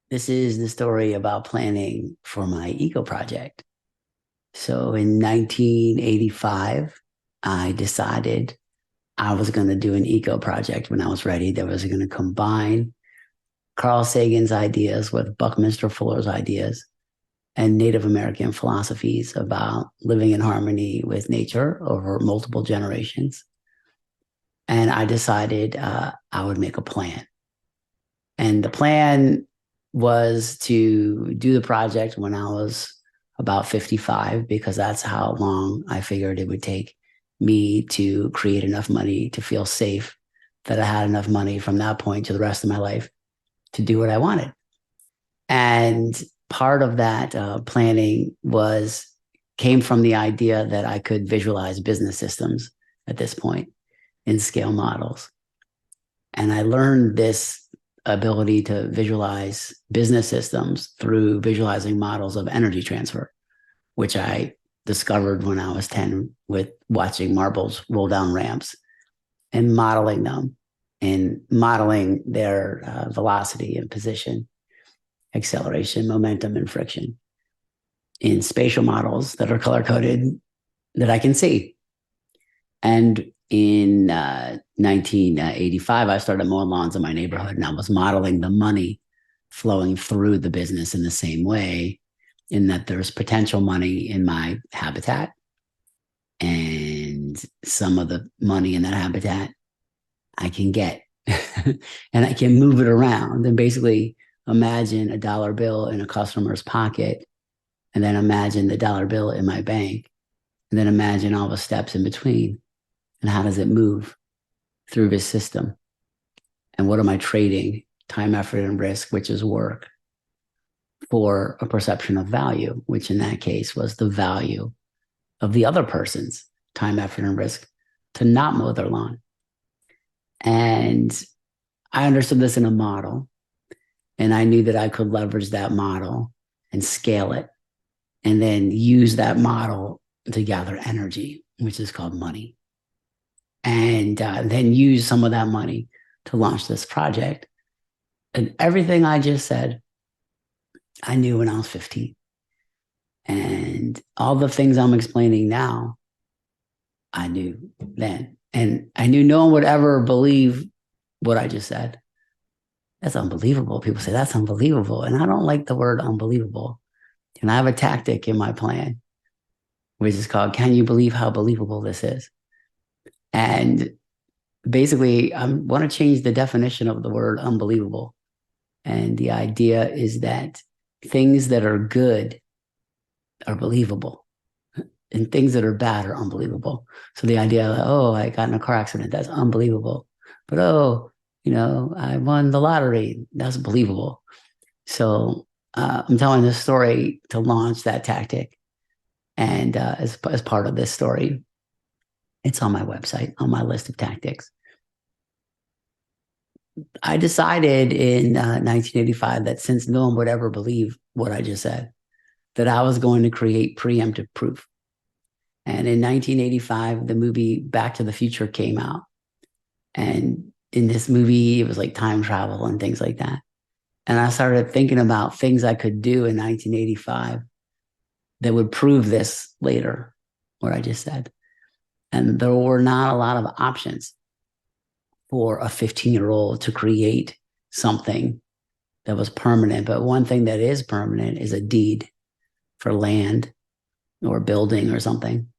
This is the story about planning for my eco project. So in 1985, I decided I was going to do an eco project when I was ready that was going to combine Carl Sagan's ideas with Buckminster Fuller's ideas and Native American philosophies about living in harmony with nature over multiple generations. And I decided I would make a plan. And the plan was to do the project when I was about 55, because that's how long I figured it would take me to create enough money to feel safe that I had enough money from that point to the rest of my life to do what I wanted. And part of that planning was came from the idea that I could visualize business systems at this point in scale models. And I learned this ability to visualize business systems through visualizing models of energy transfer, which I discovered when I was 10 with watching marbles roll down ramps and modeling them and modeling their velocity and position, acceleration, momentum, and friction in spatial models that are color coded that I can see. And in 1985, I started mowing lawns in my neighborhood, and I was modeling the money flowing through the business in the same way, in that there's potential money in my habitat, and some of the money in that habitat I can get and I can move it around and basically imagine a dollar bill in a customer's pocket, and then imagine the dollar bill in my bank, and then imagine all the steps in between. And how does it move through this system? And what am I trading? Time, effort, and risk, which is work, for a perception of value, which in that case was the value of the other person's time, effort, and risk to not mow their lawn. And I understood this in a model, and I knew that I could leverage that model and scale it, and then use that model to gather energy, which is called money, and then use some of that money to launch this project. And everything I just said, I knew when I was 15. And all the things I'm explaining now, I knew then. And I knew no one would ever believe what I just said. That's unbelievable. People say that's unbelievable. And I don't like the word unbelievable. And I have a tactic in my plan, which is called, can you believe how believable this is? And basically, I want to change the definition of the word unbelievable. And the idea is that things that are good are believable, and things that are bad are unbelievable. So the idea that, oh, I got in a car accident, that's unbelievable. But, oh, I won the lottery, that's believable. So I'm telling this story to launch that tactic. And as part of this story, it's on my website, on my list of tactics. I decided in 1985 that since no one would ever believe what I just said, that I was going to create preemptive proof. And in 1985, the movie Back to the Future came out. And in this movie, it was like time travel and things like that. And I started thinking about things I could do in 1985 that would prove this later, what I just said. And there were not a lot of options for a 15-year-old to create something that was permanent. But one thing that is permanent is a deed for land or building or something.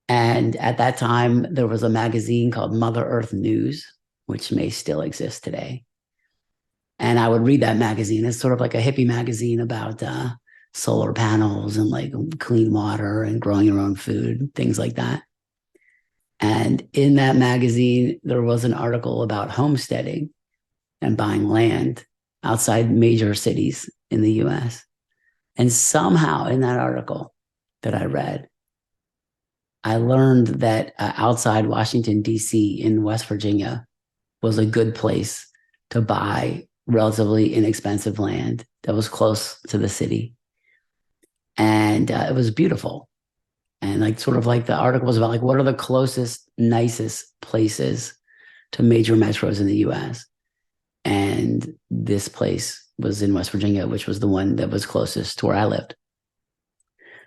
And at that time, there was a magazine called Mother Earth News, which may still exist today. And I would read that magazine. It's sort of like a hippie magazine about solar panels and like clean water and growing your own food, things like that. And in that magazine, there was an article about homesteading and buying land outside major cities in the US. And somehow in that article that I read, I learned that outside Washington, D.C., in West Virginia, was a good place to buy relatively inexpensive land that was close to the city. And it was beautiful. And like sort of like the article was about like what are the closest, nicest places to major metros in the US? And this place was in West Virginia, which was the one that was closest to where I lived.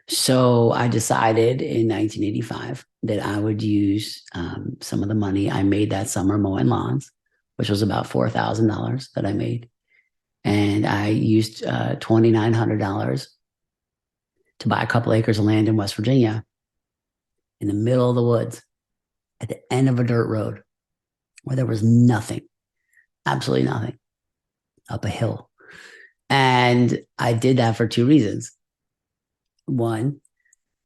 So I decided in 1985 that I would use some of the money I made that summer mowing lawns, which was about $4,000 that I made. And I used $2,900 to buy a couple acres of land in West Virginia in the middle of the woods at the end of a dirt road where there was nothing, absolutely nothing, up a hill. And I did that for two reasons. One,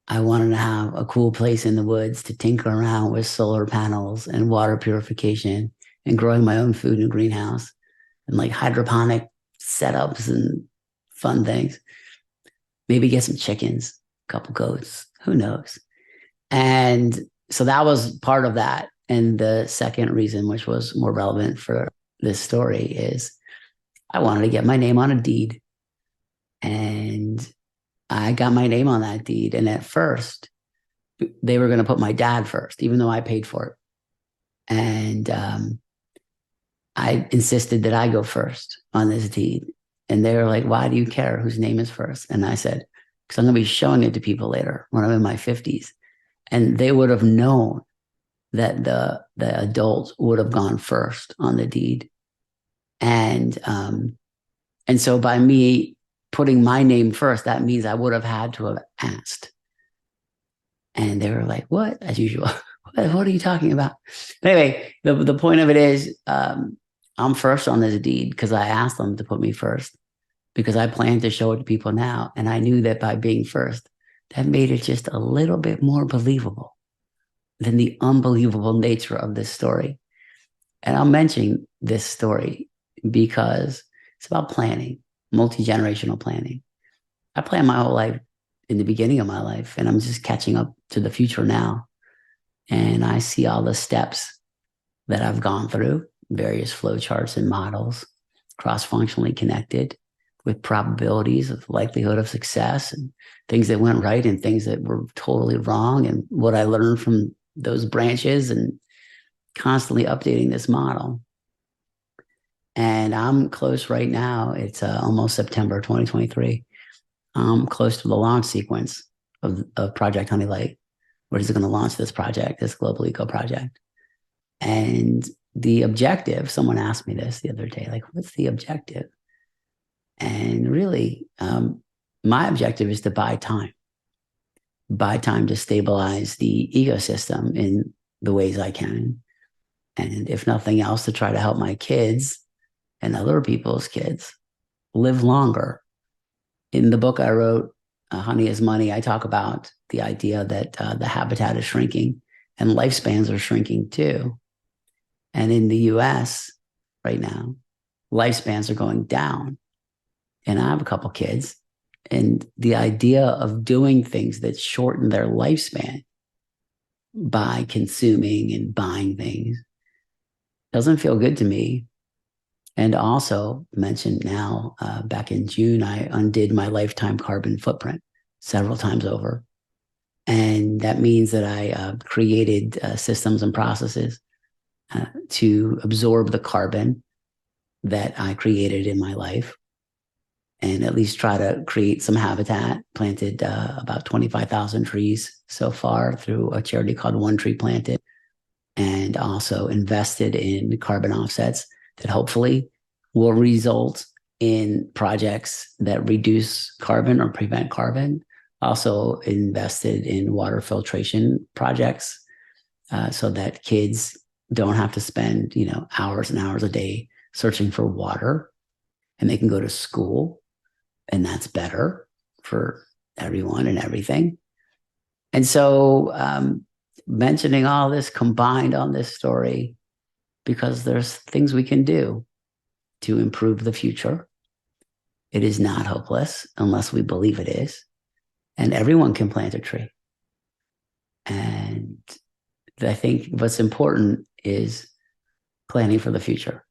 I wanted to have a cool place in the woods to tinker around with solar panels and water purification and growing my own food in a greenhouse and like hydroponic setups and fun things. Maybe get some chickens, a couple goats, who knows? And so that was part of that. And the second reason, which was more relevant for this story, is I wanted to get my name on a deed. And I got my name on that deed. And at first, they were going to put my dad first, even though I paid for it. And I insisted that I go first on this deed. And they were like, why do you care whose name is first? And I said, because I'm going to be showing it to people later when I'm in my 50s. And they would have known that the adult would have gone first on the deed. And so by me putting my name first, that means I would have had to have asked. And they were like, what? As usual. What are you talking about? But anyway, the point of it is I'm first on this deed because I asked them to put me first because I plan to show it to people now. And I knew that by being first, that made it just a little bit more believable than the unbelievable nature of this story. And I'm mentioning this story because it's about planning, multi-generational planning. I planned my whole life in the beginning of my life, and I'm just catching up to the future now. And I see all the steps that I've gone through, various flow charts and models, cross-functionally connected with probabilities of likelihood of success and things that went right and things that were totally wrong and what I learned from those branches and constantly updating this model. And I'm close right now. It's almost September 2023. I'm close to the launch sequence of Project Honeylight, which is going to launch this project, this global eco project. And the objective, someone asked me this the other day, like, what's the objective? And really, my objective is to buy time to stabilize the ecosystem in the ways I can. And if nothing else, to try to help my kids and other people's kids live longer. In the book I wrote, Honey is Money, I talk about the idea that the habitat is shrinking and lifespans are shrinking too. And in the US right now, lifespans are going down. And I have a couple kids, and the idea of doing things that shorten their lifespan by consuming and buying things doesn't feel good to me. And also mentioned now, back in June, I undid my lifetime carbon footprint several times over. And that means that I created systems and processes to absorb the carbon that I created in my life and at least try to create some habitat. Planted about 25,000 trees so far through a charity called One Tree Planted, and also invested in carbon offsets that hopefully will result in projects that reduce carbon or prevent carbon. Also invested in water filtration projects so that kids don't have to spend, hours and hours a day searching for water, and they can go to school, and that's better for everyone and everything. And so mentioning all this combined on this story, because there's things we can do to improve the future. It is not hopeless unless we believe it is. And everyone can plant a tree. And I think what's important is planning for the future.